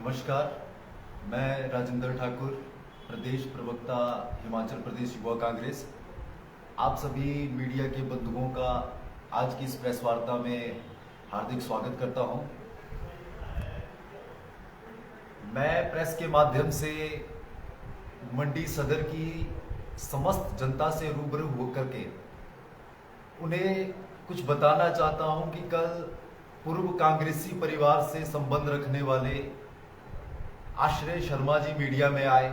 नमस्कार, मैं राजेंद्र ठाकुर, प्रदेश प्रवक्ता हिमाचल प्रदेश युवा कांग्रेस। आप सभी मीडिया के बंधुओं का आज की इस प्रेस वार्ता में हार्दिक स्वागत करता हूं। मैं प्रेस के माध्यम से मंडी सदर की समस्त जनता से रूबरू होकर के उन्हें कुछ बताना चाहता हूं कि कल पूर्व कांग्रेसी परिवार से संबंध रखने वाले आश्रय शर्मा जी मीडिया में आए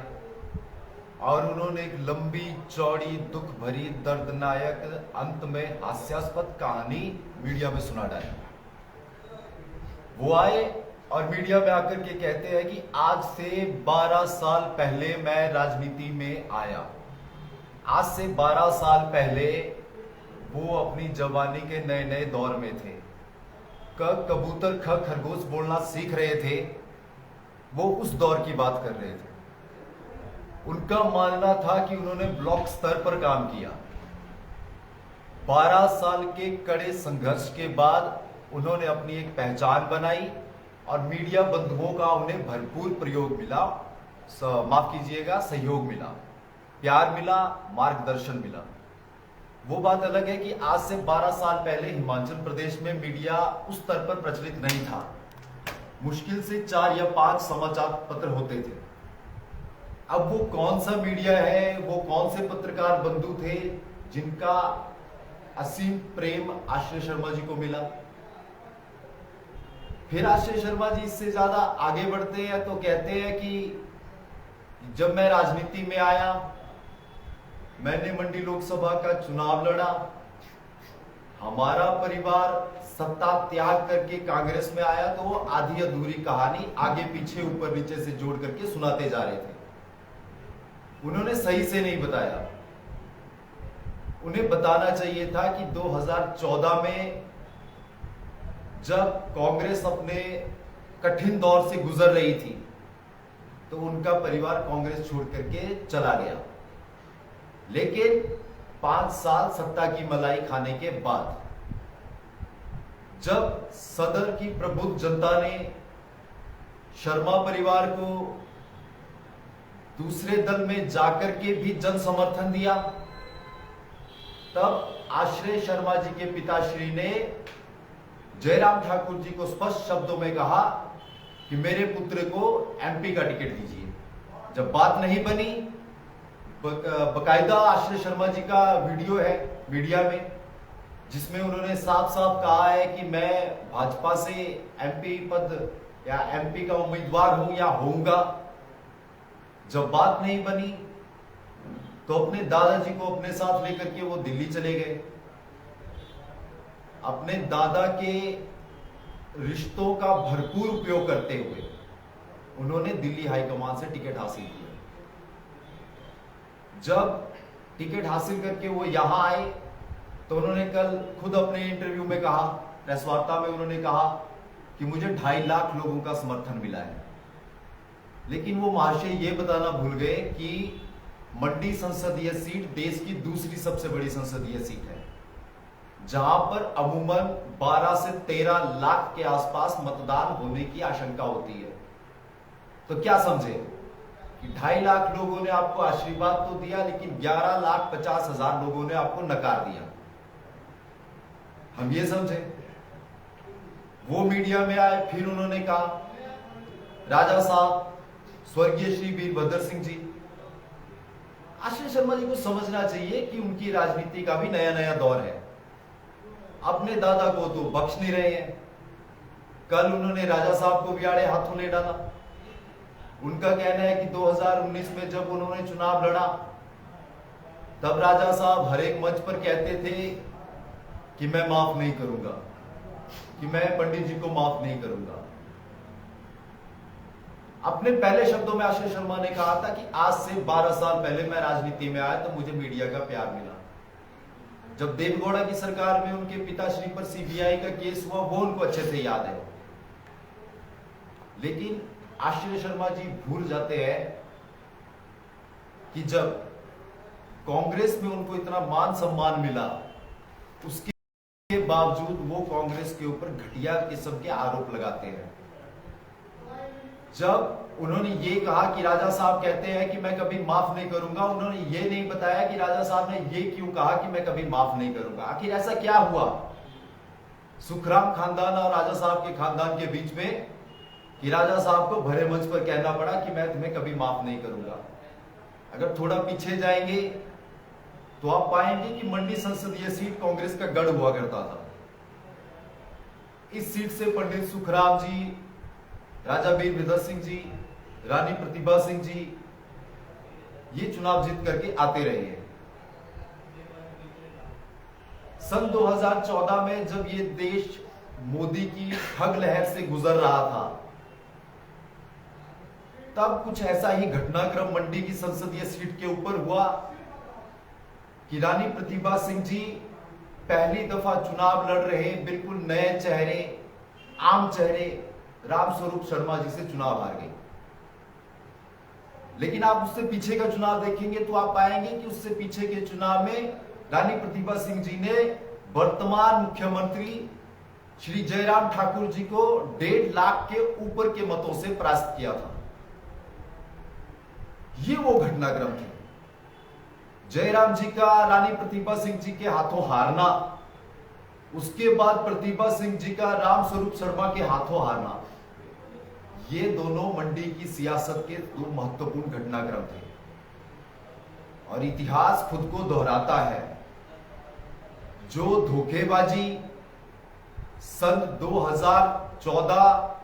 और उन्होंने एक लंबी चौड़ी दुख भरी दर्दनायक अंत में हास्यास्पद कहानी मीडिया में सुना डाली। वो आए और मीडिया में आकर के कहते हैं कि आज से 12 साल पहले मैं राजनीति में आया। आज से 12 साल पहले वो अपनी जवानी के नए नए दौर में थे। कबूतर खरगोश बोलना सीख रहे थे, वो उस दौर की बात कर रहे थे। उनका मानना था कि उन्होंने ब्लॉक स्तर पर काम किया। 12 साल के कड़े संघर्ष के बाद उन्होंने अपनी एक पहचान बनाई और मीडिया बंधुओं का उन्हें भरपूर प्रयोग मिला, माफ कीजिएगा, सहयोग मिला, प्यार मिला, मार्गदर्शन मिला। वो बात अलग है कि आज से 12 साल पहले हिमाचल प्रदेश में मीडिया उस स्तर पर प्रचलित नहीं था। मुश्किल से 4 या 5 समाचार पत्र होते थे। अब वो कौन सा मीडिया है, वो कौन से पत्रकार बंधु थे जिनका असीम प्रेम आश्रय शर्मा जी को मिला। फिर आश्रय शर्मा जी इससे ज्यादा आगे बढ़ते हैं तो कहते हैं कि जब मैं राजनीति में आया, मैंने मंडी लोकसभा का चुनाव लड़ा, हमारा परिवार सत्ता त्याग करके कांग्रेस में आया, तो वो आधी अधूरी कहानी आगे पीछे ऊपर नीचे से जोड़ करके सुनाते जा रहे थे। उन्होंने सही से नहीं बताया। उन्हें बताना चाहिए था कि 2014 में जब कांग्रेस अपने कठिन दौर से गुजर रही थी तो उनका परिवार कांग्रेस छोड़ करके चला गया। लेकिन 5 साल सत्ता की मलाई खाने के बाद जब सदर की प्रबुद्ध जनता ने शर्मा परिवार को दूसरे दल में जाकर के भी जन समर्थन दिया, तब आश्रय शर्मा जी के पिताश्री ने जयराम ठाकुर जी को स्पष्ट शब्दों में कहा कि मेरे पुत्र को एमपी का टिकट दीजिए। जब बात नहीं बनी, बकायदा आश्रय शर्मा जी का वीडियो है मीडिया में जिसमें उन्होंने साफ साफ कहा है कि मैं भाजपा से एमपी पद या एमपी का उम्मीदवार हूं या होऊंगा। जब बात नहीं बनी तो अपने दादाजी को अपने साथ लेकर के वो दिल्ली चले गए। अपने दादा के रिश्तों का भरपूर उपयोग करते हुए उन्होंने दिल्ली हाईकमान से टिकट हासिल किया। जब टिकट हासिल करके वो यहां आए तो उन्होंने कल खुद अपने इंटरव्यू में कहा, प्रेस वार्ता में उन्होंने कहा कि मुझे 2.5 लाख लोगों का समर्थन मिला है। लेकिन वो महाशय ये बताना भूल गए कि मंडी संसदीय सीट देश की दूसरी सबसे बड़ी संसदीय सीट है, जहां पर अमूमन 12 से 13 लाख के आसपास मतदान होने की आशंका होती है। तो क्या समझे कि 2.5 लाख लोगों ने आपको आशीर्वाद तो दिया, लेकिन 11,50,000 लोगों ने आपको नकार दिया। हम ये समझे। वो मीडिया में आए, फिर उन्होंने कहा, राजा साहब, स्वर्गीय श्री वीरभद्र सिंह जी, आश्रय शर्मा जी को समझना चाहिए कि उनकी राजनीति का भी नया नया दौर है। अपने दादा को तो बख्श नहीं रहे हैं। कल उन्होंने राजा साहब को भी आड़े हाथों ले डाला। उनका कहना है कि 2019 में जब उन्होंने चुनाव लड़ा तब राजा साहब हर एक मंच पर कहते थे कि मैं माफ नहीं करूंगा, कि मैं पंडित जी को माफ नहीं करूंगा। अपने पहले शब्दों में आश्रय शर्मा ने कहा था कि आज से 12 साल पहले मैं राजनीति में आया तो मुझे मीडिया का प्यार मिला। जब देवगौड़ा की सरकार में उनके पिताश्री पर सीबीआई का केस हुआ, वो उनको अच्छे से याद है। लेकिन आश्रय शर्मा जी भूल जाते हैं कि जब कांग्रेस में उनको इतना मान सम्मान मिला, उसके बावजूद वो कांग्रेस के ऊपर घटिया किस्म के आरोप लगाते हैं। जब उन्होंने ये कहा कि राजा साहब कहते हैं कि मैं कभी माफ नहीं करूंगा, उन्होंने ये नहीं बताया कि राजा साहब ने ये क्यों कहा कि मैं कभी माफ नहीं करूंगा। आखिर ऐसा क्या हुआ सुखराम खानदान और राजा साहब के खानदान के बीच में कि राजा साहब को भरे मंच पर कहना पड़ा कि मैं तुम्हें कभी माफ नहीं करूंगा। अगर थोड़ा पीछे जाएंगे तो आप पाएंगे कि मंडी संसदीय सीट कांग्रेस का गढ़ हुआ करता था। इस सीट से पंडित सुखराम जी, राजा वीरभद्र सिंह जी, रानी प्रतिभा सिंह जी ये चुनाव जीत करके आते रहे हैं। सन 2014 में जब ये देश मोदी की ठग लहर से गुजर रहा था, तब कुछ ऐसा ही घटनाक्रम मंडी की संसदीय सीट के ऊपर हुआ कि रानी प्रतिभा सिंह जी पहली दफा चुनाव लड़ रहे बिल्कुल नए चेहरे, आम चेहरे रामस्वरूप शर्मा जी से चुनाव हार गई। लेकिन आप उससे पीछे का चुनाव देखेंगे तो आप पाएंगे कि उससे पीछे के चुनाव में रानी प्रतिभा सिंह जी ने वर्तमान मुख्यमंत्री श्री जयराम ठाकुर जी को 1.5 लाख के ऊपर के मतों से परास्त किया था। ये वो घटनाक्रम थे। जयराम जी का रानी प्रतिभा सिंह जी के हाथों हारना, उसके बाद प्रतिभा सिंह जी का रामस्वरूप शर्मा के हाथों हारना, ये दोनों मंडी की सियासत के दो महत्वपूर्ण घटनाक्रम थे। और इतिहास खुद को दोहराता है। जो धोखेबाजी सन 2014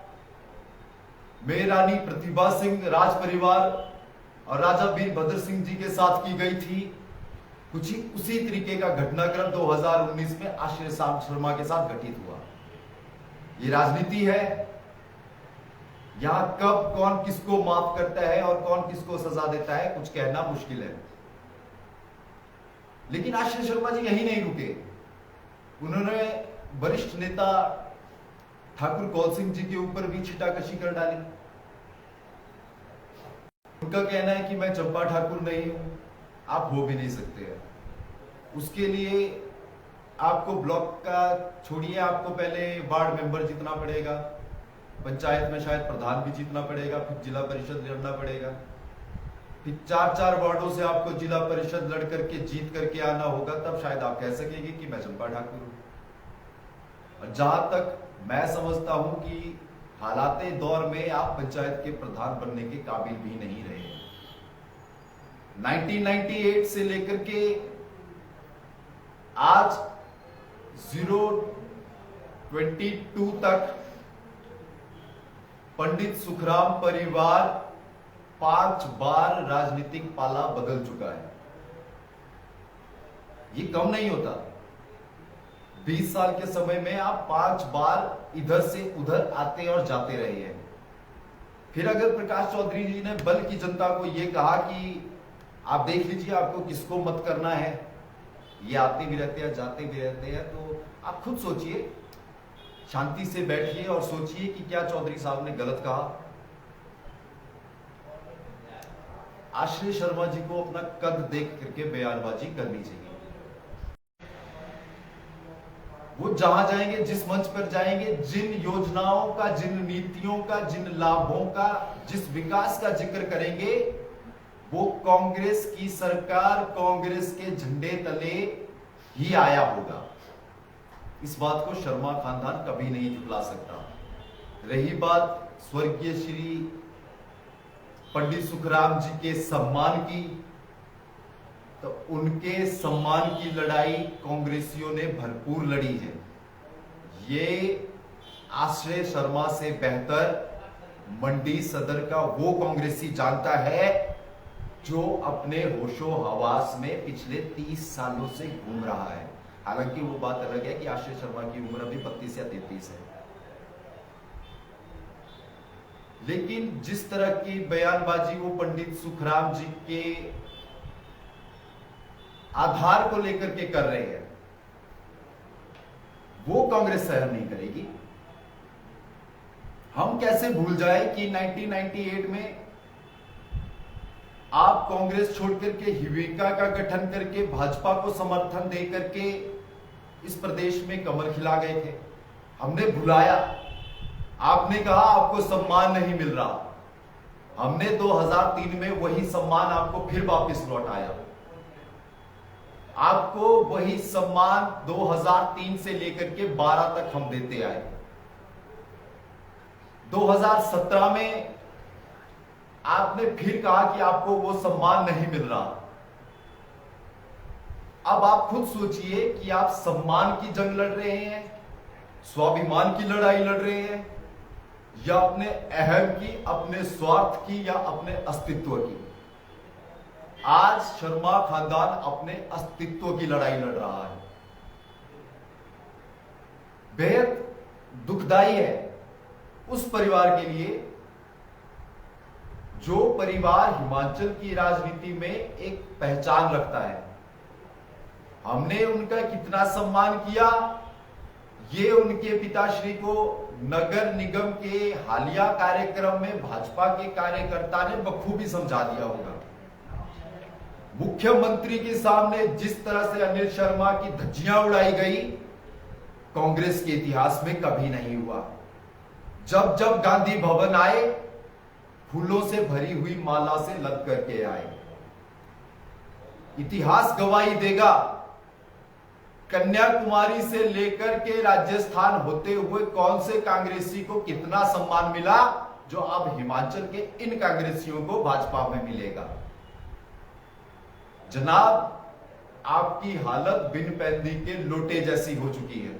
में रानी प्रतिभा सिंह राज परिवार और राजा वीरभद्र सिंह जी के साथ की गई थी, कुछ ही उसी तरीके का घटनाक्रम 2019 में आश्रय शर्मा के साथ घटित हुआ। ये राजनीति है। यहां कब कौन किसको माफ करता है और कौन किसको सजा देता है कुछ कहना मुश्किल है। लेकिन आश्रय शर्मा जी यही नहीं रुके। उन्होंने वरिष्ठ नेता ठाकुर कौल सिंह जी के ऊपर भी छिटाकशी कर डाली। उनका कहना है कि मैं चंपा ठाकुर नहीं हूं, आप हो भी नहीं सकते हैं। उसके लिए आपको ब्लॉक का छोड़िए, आपको पहले वार्ड मेंबर जीतना पड़ेगा, पंचायत में शायद प्रधान भी जीतना पड़ेगा, फिर जिला परिषद लड़ना पड़ेगा, फिर 4 वार्डों से आपको जिला परिषद लड़ करके जीत करके आना होगा, तब शायद आप कह सकेंगे कि मैं चंपा ठाकुर हूं। और जहां तक मैं समझता हूं कि हालाते दौर में आप पंचायत के प्रधान बनने के काबिल भी नहीं रहे। 1998 से लेकर के आज 022 तक पंडित सुखराम परिवार 5 बार राजनीतिक पाला बदल चुका है। ये कम नहीं होता। 20 साल के समय में आप 5 बार इधर से उधर आते और जाते रहे हैं। फिर अगर प्रकाश चौधरी जी ने बल की जनता को यह कहा कि आप देख लीजिए आपको किसको मत करना है, ये आते भी रहते हैं जाते भी रहते हैं, तो आप खुद सोचिए, शांति से बैठिए और सोचिए कि क्या चौधरी साहब ने गलत कहा। आश्रय शर्मा जी को अपना कद देख करके बयानबाजी करनी चाहिए। वो जहां जाएंगे, जिस मंच पर जाएंगे, जिन योजनाओं का, जिन नीतियों का, जिन लाभों का, जिस विकास का जिक्र करेंगे, वो कांग्रेस की सरकार, कांग्रेस के झंडे तले ही आया होगा। इस बात को शर्मा खानदान कभी नहीं झुठला सकता। रही बात स्वर्गीय श्री पंडित सुखराम जी के सम्मान की, तो उनके सम्मान की लड़ाई कांग्रेसियों ने भरपूर लड़ी है। ये आश्रय शर्मा से बेहतर मंडी सदर का वो कांग्रेसी जानता है जो अपने होशो हवास में पिछले 30 सालों से घूम रहा है। हालांकि वो बात अलग है कि आश्रय शर्मा की उम्र अभी 32 या 33 है। लेकिन जिस तरह की बयानबाजी वो पंडित सुखराम जी के आधार को लेकर के कर रहे हैं, वो कांग्रेस सहन नहीं करेगी। हम कैसे भूल जाए कि 1998 में आप कांग्रेस छोड़कर के युविका का गठन करके भाजपा को समर्थन दे करके इस प्रदेश में कमर खिला गए थे। हमने भुलाया। आपने कहा आपको सम्मान नहीं मिल रहा, हमने 2003 में वही सम्मान आपको फिर वापस लौटाया। आपको वही सम्मान 2003 से लेकर के 12 तक हम देते आए। 2017 में आपने फिर कहा कि आपको वो सम्मान नहीं मिल रहा। अब आप खुद सोचिए कि आप सम्मान की जंग लड़ रहे हैं, स्वाभिमान की लड़ाई लड़ रहे हैं, या अपने अहम की, अपने स्वार्थ की, या अपने अस्तित्व की। आज शर्मा खानदान अपने अस्तित्व की लड़ाई लड़ रहा है। बेहद दुखदाई है उस परिवार के लिए जो परिवार हिमाचल की राजनीति में एक पहचान रखता है। हमने उनका कितना सम्मान किया, ये उनके पिताश्री को नगर निगम के हालिया कार्यक्रम में भाजपा के कार्यकर्ता ने बखूबी समझा दिया होगा। मुख्यमंत्री के सामने जिस तरह से अनिल शर्मा की धज्जियां उड़ाई गई, कांग्रेस के इतिहास में कभी नहीं हुआ। जब जब गांधी भवन आए, फूलों से भरी हुई माला से लद करके आए। इतिहास गवाही देगा, कन्याकुमारी से लेकर के राजस्थान होते हुए कौन से कांग्रेसी को कितना सम्मान मिला, जो अब हिमाचल के इन कांग्रेसियों को भाजपा में मिलेगा। जनाब, आपकी हालत बिन पैंदी के लोटे जैसी हो चुकी है।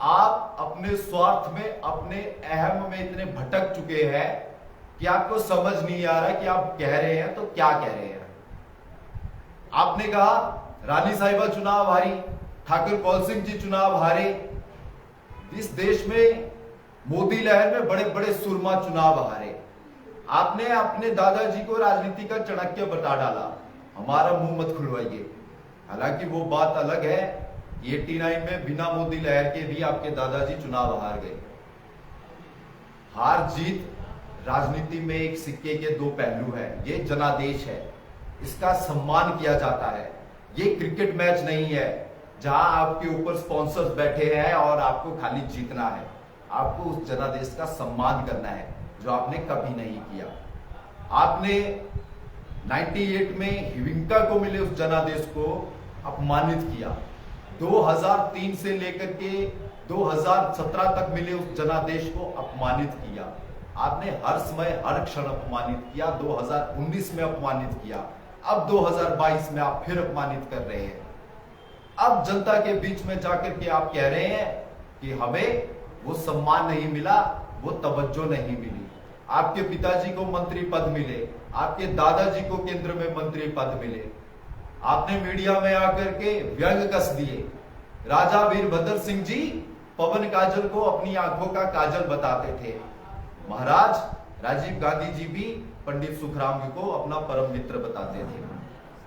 आप अपने स्वार्थ में, अपने अहम में इतने भटक चुके हैं कि आपको समझ नहीं आ रहा कि आप कह रहे हैं तो क्या कह रहे हैं। आपने कहा रानी साहिबा चुनाव हारी, ठाकुर कौल सिंह जी चुनाव हारे। इस देश में मोदी लहर में बड़े बड़े सुरमा चुनाव हारे। आपने अपने दादाजी को राजनीति का चाणक्य बता डाला। हमारा मुंह मत खुलवाइए। हालांकि वो बात अलग है, 89 में बिना मोदी लहर के भी आपके दादाजी चुनाव हार गए। हार जीत राजनीति में एक सिक्के के दो पहलू है। ये जनादेश है, इसका सम्मान किया जाता है। ये क्रिकेट मैच नहीं है जहां आपके ऊपर स्पॉन्सर्स बैठे हैं और आपको खाली जीतना है। आपको उस जनादेश का सम्मान करना है, जो आपने कभी नहीं किया। आपने 98 में हिविंका को मिले उस जनादेश को अपमानित किया। 2003 से लेकर के 2017 तक मिले उस जनादेश को अपमानित किया। आपने हर समय हर क्षण अपमानित किया। 2019 में अपमानित किया, अब 2022 में आप फिर अपमानित कर रहे हैं। अब जनता के बीच में जाकर के आप कह रहे हैं कि हमें वो सम्मान नहीं मिला, वो तवज्जो नहीं मिली। आपके पिताजी को मंत्री पद मिले, आपके दादाजी को केंद्र में मंत्री पद मिले। आपने मीडिया में आकर के व्यंग कस दिए। राजा वीरभद्र सिंह जी पवन काजल को अपनी आंखों का काजल बताते थे। महाराज राजीव गांधी जी भी पंडित सुखराम को अपना परम मित्र बताते थे।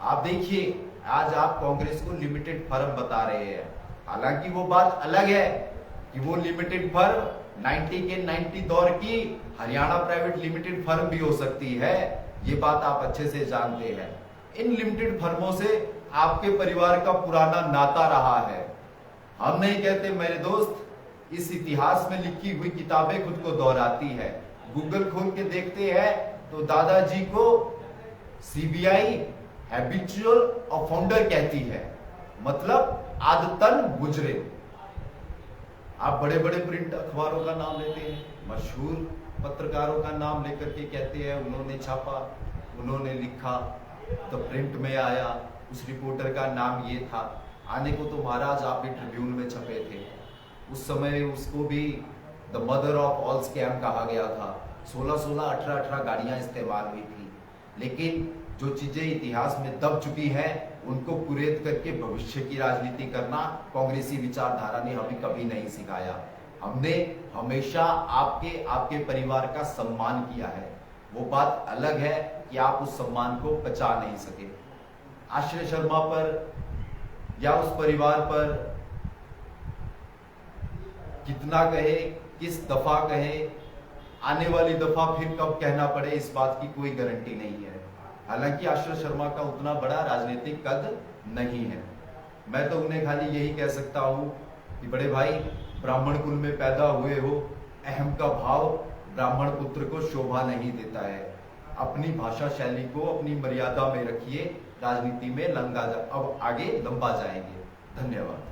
आप देखिए, आज आप कांग्रेस को लिमिटेड फर्म बता रहे हैं। हालांकि वो बात अलग है कि वो लिमिटेड फर्म 90 दौर की हरियाणा प्राइवेट लिमिटेड फर्म भी हो सकती है। ये बात आप अच्छे से जानते हैं। इन लिमिटेड फर्मों से आपके परिवार का पुराना नाता रहा है। हम नहीं कहते मेरे दोस्त, इस इतिहास में लिखी हुई किताबें खुद को दोहराती है। गूगल खोल के देखते हैं तो दादाजी को सीबीआई हैबिचुअल ऑफेंडर कहती है, मतलब आदतन मुजरिम। आप बड़े बड़े प्रिंट अखबारों का नाम लेते हैं, मशहूर पत्रकारों का नाम लेकर के कहते हैं उन्होंने छापा, उन्होंने लिखा, तो प्रिंट में आया, उस रिपोर्टर का नाम ये था। आने को तो महाराज आप भी ट्रिब्यून में छपे थे। उस समय उसको भी the mother of all scam कहा गया था। 16-16, 18-18 गाड़ियां इस्तेमाल हुई थी। लेकिन जो चीजें इतिहास में दब चुकी हैं उनको कुरेद करके भविष्य की राजनीति करना कांग्रेसी विचारधारा ने हमें कभी नहीं सिखाया। हमने हमेशा आपके परिवार का सम्मान किया है। वो बात अलग है कि आप उस सम्मान को बचा नहीं सके। आश्रय शर्मा पर या उस परिवार पर कितना कहे, किस दफा कहे, आने वाली दफा फिर कब कहना पड़े, इस बात की कोई गारंटी नहीं है। हालांकि आश्रय शर्मा का उतना बड़ा राजनीतिक कद नहीं है। मैं तो उन्हें खाली यही कह सकता हूं कि बड़े भाई, ब्राह्मण कुल में पैदा हुए हो, अहम का भाव ब्राह्मण पुत्र को शोभा नहीं देता है। अपनी भाषा शैली को अपनी मर्यादा में रखिए, राजनीति में अब आगे लंबा जाएंगे। धन्यवाद।